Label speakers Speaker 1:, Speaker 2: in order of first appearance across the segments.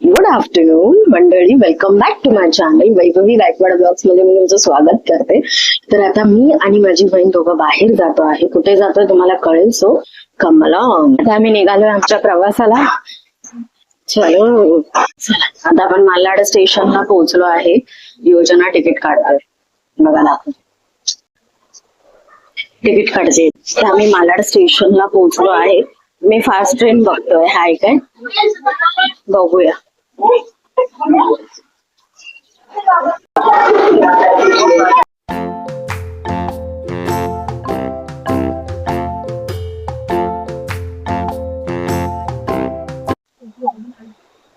Speaker 1: Good afternoon मंडळी, welcome back to my channel Vaibhavi Gaikwad blogs मध्ये मी तुमचं स्वागत करते. तर आता मी आणि माझी बहीण दोघं बाहेर जातो आहे. कुठे जातोय तुम्हाला कळेल, सो कम अलॉंग. आता आम्ही निघालोय आमच्या प्रवासाला. चलो चला, आता आपण मालाड स्टेशनला पोहोचलो आहे. योजना तिकीट काढतोय, बघा दाखव तिकीट काढते. तर आम्ही मालाड स्टेशनला पोहोचलो आहे. मी फास्ट ट्रेन बघतोय, हाय काय बघूया.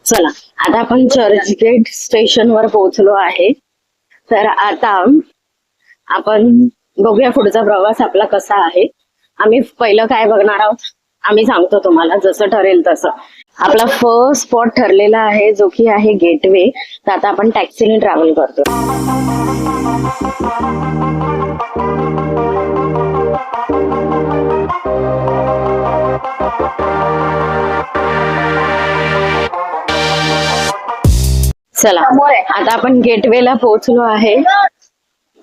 Speaker 1: चला, आता आपण चर्चगेट स्टेशन वर पोहोचलो आहे. तर आता आपण बघूया पुढचा प्रवास आपला कसा आहे. आम्ही पहिलं काय बघणार आहोत आम्ही सांगतो तुम्हाला, जसं ठरेल तसं. आपला फर्स्ट स्पॉट ठरलेला आहे जो की आहे गेटवे. तर आता आपण टॅक्सीने ट्रॅव्हल करतो. चला, आता आपण गेटवेला पोहोचलो आहे.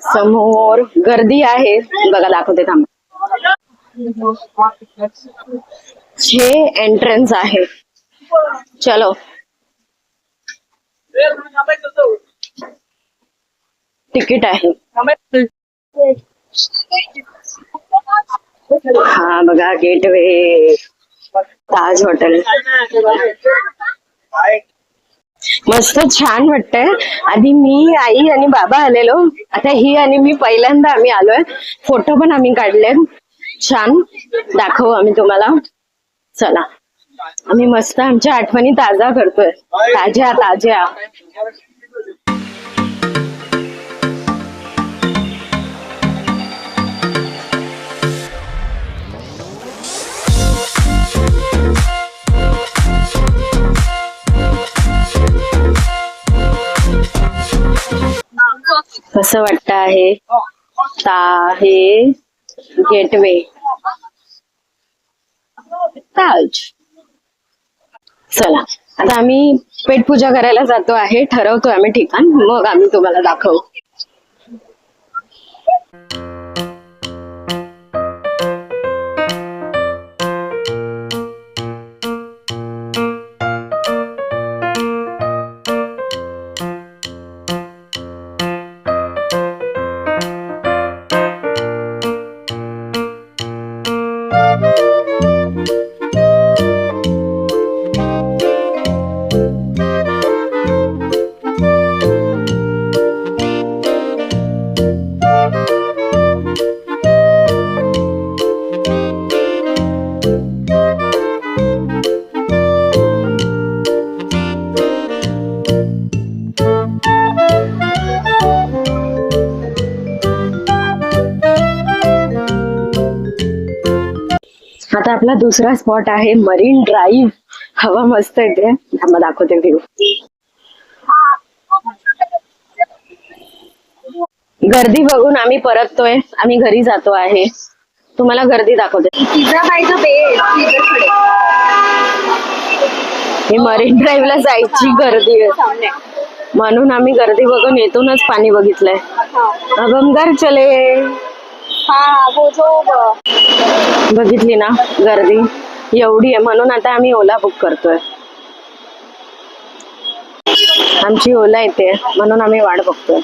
Speaker 1: समोर गर्दी आहे, बघा दाखवते थांबा. हे एंट्रन्स आहे. चलो, तिकीट आहे. हा बघा गेटवे, ताज हॉटेल. मस्त छान वाटतंय. आधी मी, आई आणि बाबा आलेलो, आता ही आणि मी पहिल्यांदा आम्ही आलोय. फोटो पण आम्ही काढले, छान दाखवू आम्ही तुम्हाला. चला, आम्ही मस्त आमच्या आठवणी ताजा करतोय, ताज्या ताज्या. कसं वाटत आहे हे गेटवे ताज. चला, आता आम्ही पेटपूजा करायला जातो आहे. ठरवतोय आम्ही ठिकाण, मग आम्ही तुम्हाला दाखवू. आता आपला दुसरा स्पॉट आहे मरीन ड्राईव्ह. हवा मस्त येते, आम्हाला दाखवते व्ह्यू. गर्दी बघून आम्ही परततोय, आम्ही घरी जातो आहे. तुम्हाला गर्दी दाखवते. ही मरीन ड्राईव्हला जायची गर्दी आहे, म्हणून आम्ही गर्दी बघून येथूनच पाणी बघितलंय. अगमगार चले. बघितली ना गर्दी एवढी आहे, म्हणून आता आम्ही ओला बुक करतोय. आमची ओला येते म्हणून आम्ही वाट बघतोय.